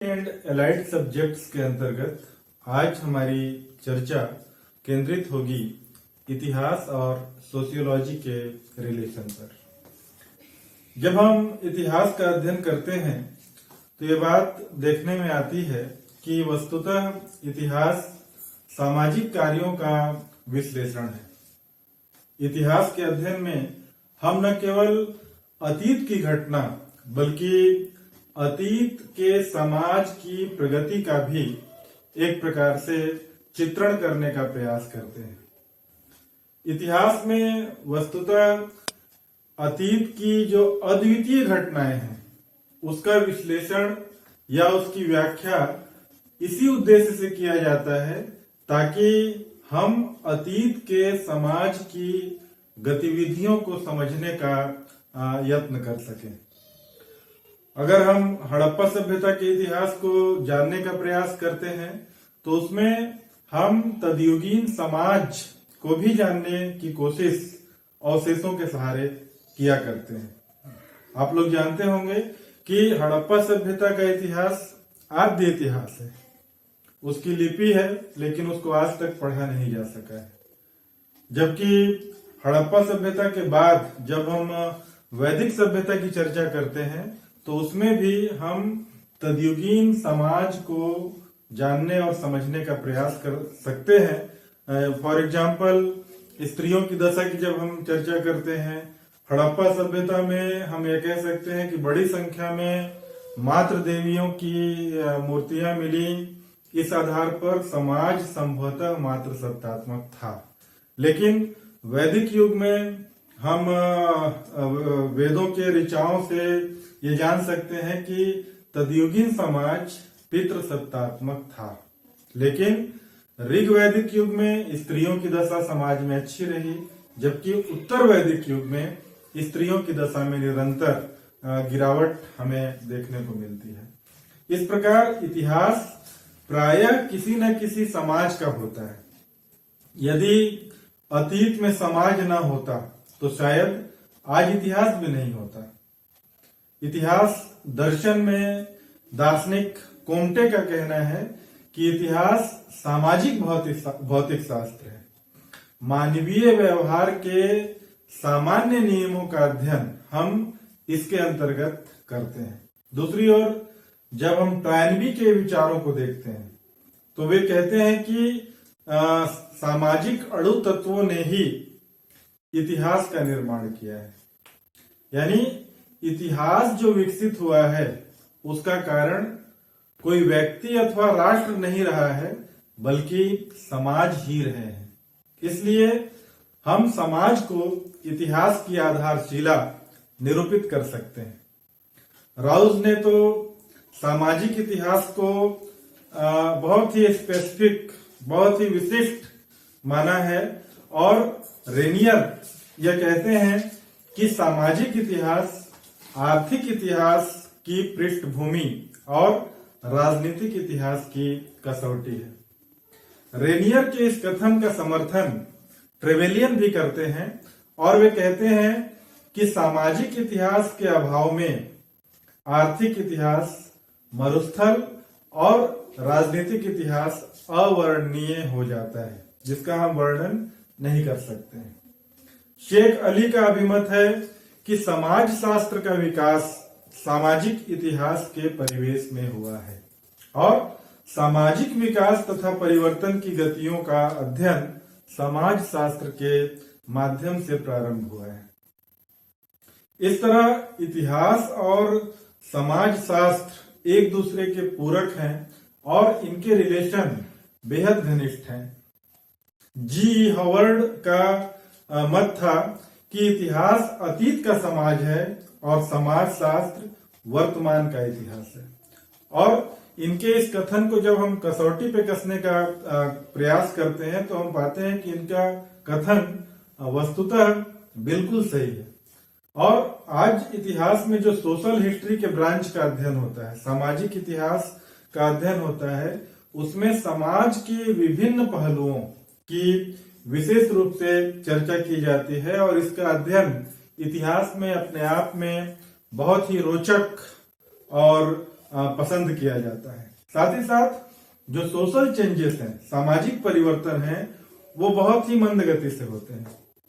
And allied subjects के अंतर्गत आज हमारी चर्चा केंद्रित होगी इतिहास और सोशियोलॉजी के रिलेशन पर। जब हम इतिहास का अध्ययन करते हैं तो ये बात देखने में आती है कि वस्तुतः इतिहास सामाजिक कार्यों का विश्लेषण है। इतिहास के अध्ययन में हम न केवल अतीत की घटना बल्कि अतीत के समाज की प्रगति का भी एक प्रकार से चित्रण करने का प्रयास करते हैं। इतिहास में वस्तुतः अतीत की जो अद्वितीय घटनाएं हैं उसका विश्लेषण या उसकी व्याख्या इसी उद्देश्य से किया जाता है ताकि हम अतीत के समाज की गतिविधियों को समझने का यत्न कर सकें। अगर हम हड़प्पा सभ्यता के इतिहास को जानने का प्रयास करते हैं तो उसमें हम तदयुगीन समाज को भी जानने की कोशिश अवशेषों के सहारे किया करते हैं। आप लोग जानते होंगे कि हड़प्पा सभ्यता का इतिहास आद्य इतिहास है। उसकी लिपि है लेकिन उसको आज तक पढ़ा नहीं जा सका है। जबकि हड़प्पा सभ्यता के बाद जब हम वैदिक सभ्यता की चर्चा करते हैं तो उसमें भी हम तदयुगीन समाज को जानने और समझने का प्रयास कर सकते हैं। फॉर एग्जाम्पल स्त्रियों की दशा की जब हम चर्चा करते हैं, हड़प्पा सभ्यता में हम ये कह सकते हैं कि बड़ी संख्या में मातृ देवियों की मूर्तियां मिली। इस आधार पर समाज संभवतः मातृ सत्तात्मक था। लेकिन वैदिक युग में हम वेदों के ऋचाओं से ये जान सकते हैं कि तदयुगीन समाज पितृ सत्तात्मक था। लेकिन ऋग्वैदिक युग में स्त्रियों की दशा समाज में अच्छी रही, जबकि उत्तर वैदिक युग में स्त्रियों की दशा में निरंतर गिरावट हमें देखने को मिलती है। इस प्रकार इतिहास प्रायः किसी न किसी समाज का होता है। यदि अतीत में समाज न होता तो शायद आज इतिहास भी नहीं होता। इतिहास दर्शन में दार्शनिक कोम्टे का कहना है कि इतिहास सामाजिक भौतिक शास्त्र है। मानवीय व्यवहार के सामान्य नियमों का अध्ययन हम इसके अंतर्गत करते हैं। दूसरी ओर जब हम टॉयनबी के विचारों को देखते हैं तो वे कहते हैं कि सामाजिक अणु तत्वों ने ही इतिहास का निर्माण किया है। यानी इतिहास जो विकसित हुआ है उसका कारण कोई व्यक्ति अथवा राष्ट्र नहीं रहा है बल्कि समाज ही रहे हैं। इसलिए हम समाज को इतिहास की आधारशिला निरूपित कर सकते हैं। राउज ने तो सामाजिक इतिहास को बहुत ही स्पेसिफिक, बहुत ही विशिष्ट माना है और रेनियर यह कहते हैं कि सामाजिक इतिहास आर्थिक इतिहास की पृष्ठभूमि और राजनीतिक इतिहास की कसौटी है। रेनियर के इस कथन का समर्थन ट्रेवेलियन भी करते हैं और वे कहते हैं कि सामाजिक इतिहास के अभाव में आर्थिक इतिहास मरुस्थल और राजनीतिक इतिहास अवर्णनीय हो जाता है, जिसका हम वर्णन नहीं कर सकते हैं। शेख अली का अभिमत है कि समाज शास्त्र का विकास सामाजिक इतिहास के परिवेश में हुआ है और सामाजिक विकास तथा परिवर्तन की गतियों का अध्ययन समाज शास्त्र के माध्यम से प्रारंभ हुआ है। इस तरह इतिहास और समाज शास्त्र एक दूसरे के पूरक हैं और इनके रिलेशन बेहद घनिष्ठ हैं। जी हॉवर्ड का मत था कि इतिहास अतीत का समाज है और समाज शास्त्र वर्तमान का इतिहास है। और इनके इस कथन को जब हम कसौटी पे कसने का प्रयास करते हैं तो हम पाते हैं कि इनका कथन वस्तुतः बिल्कुल सही है। और आज इतिहास में जो सोशल हिस्ट्री के ब्रांच का अध्ययन होता है, सामाजिक इतिहास का अध्ययन होता है, उसमें समाज के विभिन्न पहलुओं की विशेष रूप से चर्चा की जाती है और इसका अध्ययन इतिहास में अपने आप में बहुत ही रोचक और पसंद किया जाता है। साथ ही साथ जो सोशल चेंजेस हैं, सामाजिक परिवर्तन हैं, वो बहुत ही मंद गति से होते हैं।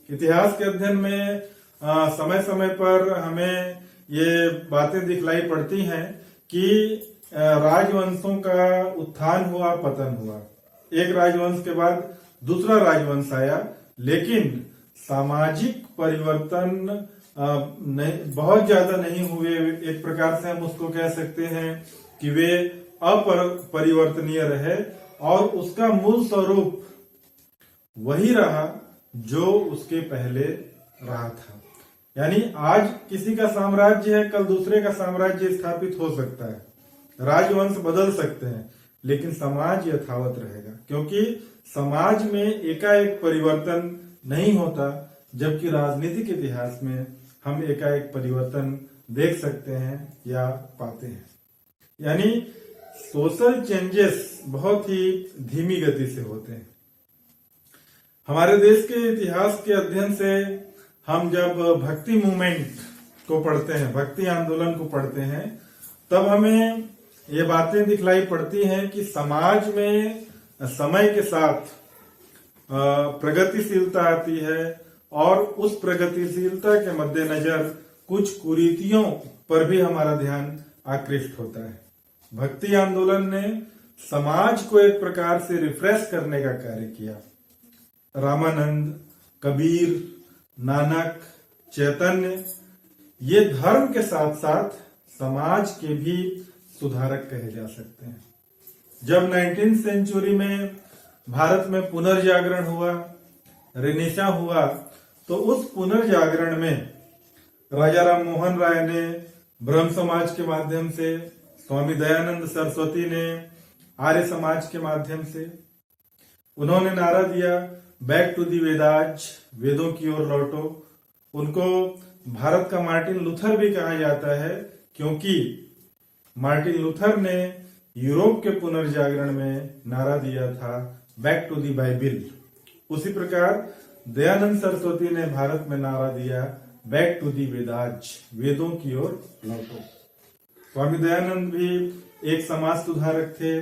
इतिहास के अध्ययन में समय समय पर हमें ये बातें दिखलाई पड़ती हैं कि राजवंशों का उत्थान हुआ, पतन हुआ, एक राजवंश के बाद दूसरा राजवंश आया, लेकिन सामाजिक परिवर्तन बहुत ज्यादा नहीं हुए। एक प्रकार से हम उसको कह सकते हैं कि वे अपरिवर्तनीय रहे और उसका मूल स्वरूप वही रहा जो उसके पहले रहा था। यानी आज किसी का साम्राज्य है, कल दूसरे का साम्राज्य स्थापित हो सकता है, राजवंश बदल सकते हैं, लेकिन समाज यथावत रहेगा, क्योंकि समाज में एकाएक परिवर्तन नहीं होता, जबकि राजनीतिक इतिहास में हम एकाएक परिवर्तन देख सकते हैं या पाते हैं। यानी सोशल चेंजेस बहुत ही धीमी गति से होते हैं। हमारे देश के इतिहास के अध्ययन से हम जब भक्ति मूवमेंट को पढ़ते हैं, भक्ति आंदोलन को पढ़ते हैं, तब हमें ये बातें दिखलाई पड़ती हैं कि समाज में समय के साथ प्रगतिशीलता आती है और उस प्रगतिशीलता के मद्देनजर कुछ कुरीतियों पर भी हमारा ध्यान आकृष्ट होता है। भक्ति आंदोलन ने समाज को एक प्रकार से रिफ्रेश करने का कार्य किया। रामानंद, कबीर, नानक, चैतन्य, ये धर्म के साथ साथ समाज के भी सुधारक कहे जा सकते हैं। जब 19वीं सेंचुरी में भारत में पुनर्जागरण हुआ, रेनेसां हुआ, तो उस पुनर्जागरण में राजा राम मोहन राय ने ब्रह्म समाज के माध्यम से, स्वामी दयानंद सरस्वती ने आर्य समाज के माध्यम से, उन्होंने नारा दिया बैक टू दी वेदाज, वेदों की ओर लौटो। उनको भारत का मार्टिन लूथर भी कहा जाता है, क्योंकि मार्टिन लूथर ने यूरोप के पुनर्जागरण में नारा दिया था बैक टू दी बाइबिल। उसी प्रकार दयानंद सरस्वती ने भारत में नारा दिया बैक टू दी वेदाज, वेदों की ओर लौटो। स्वामी दयानंद भी एक समाज सुधारक थे।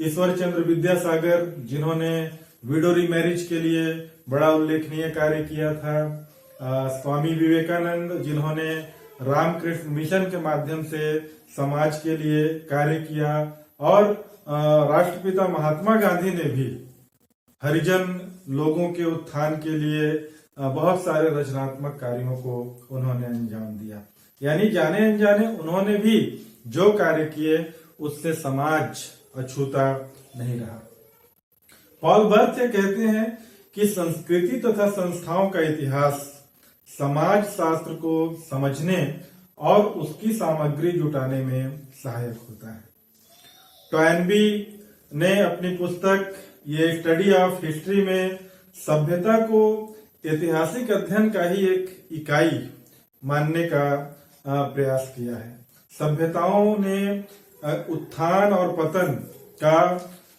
ईश्वर चंद्र विद्यासागर, जिन्होंने विडो रीमैरिज के लिए बड़ा उल्लेखनीय कार्य किया था। स्वामी विवेकानंद, जिन्होंने रामकृष्ण मिशन के माध्यम से समाज के लिए कार्य किया, और राष्ट्रपिता महात्मा गांधी ने भी हरिजन लोगों के उत्थान के लिए बहुत सारे रचनात्मक कार्यों को उन्होंने अंजाम दिया। यानी जाने अनजाने उन्होंने भी जो कार्य किए उससे समाज अछूता नहीं रहा। पॉल बर्थ कहते हैं कि संस्कृति तथा संस्थाओं का इतिहास समाज शास्त्र को समझने और उसकी सामग्री जुटाने में सहायक होता है। टॉयनबी ने अपनी पुस्तक ये स्टडी ऑफ हिस्ट्री में सभ्यता को ऐतिहासिक अध्ययन का ही एक इकाई मानने का प्रयास किया है। सभ्यताओं ने उत्थान और पतन का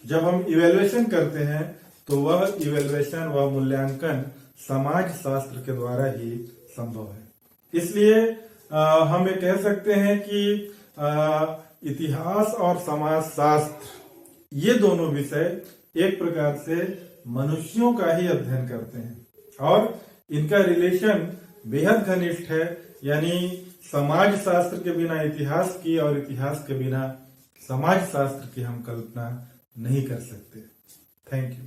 जब हम इवेल्युएशन करते हैं, तो वह इवेल्युएशन, वह मूल्यांकन समाज शास्त्र के द्वारा ही संभव है। इसलिए हम ये कह सकते हैं कि इतिहास और समाज शास्त्र, ये दोनों विषय एक प्रकार से मनुष्यों का ही अध्ययन करते हैं और इनका रिलेशन बेहद घनिष्ठ है। यानी समाज शास्त्र के बिना इतिहास की और इतिहास के बिना समाज शास्त्र की हम कल्पना नहीं कर सकते। Thank you.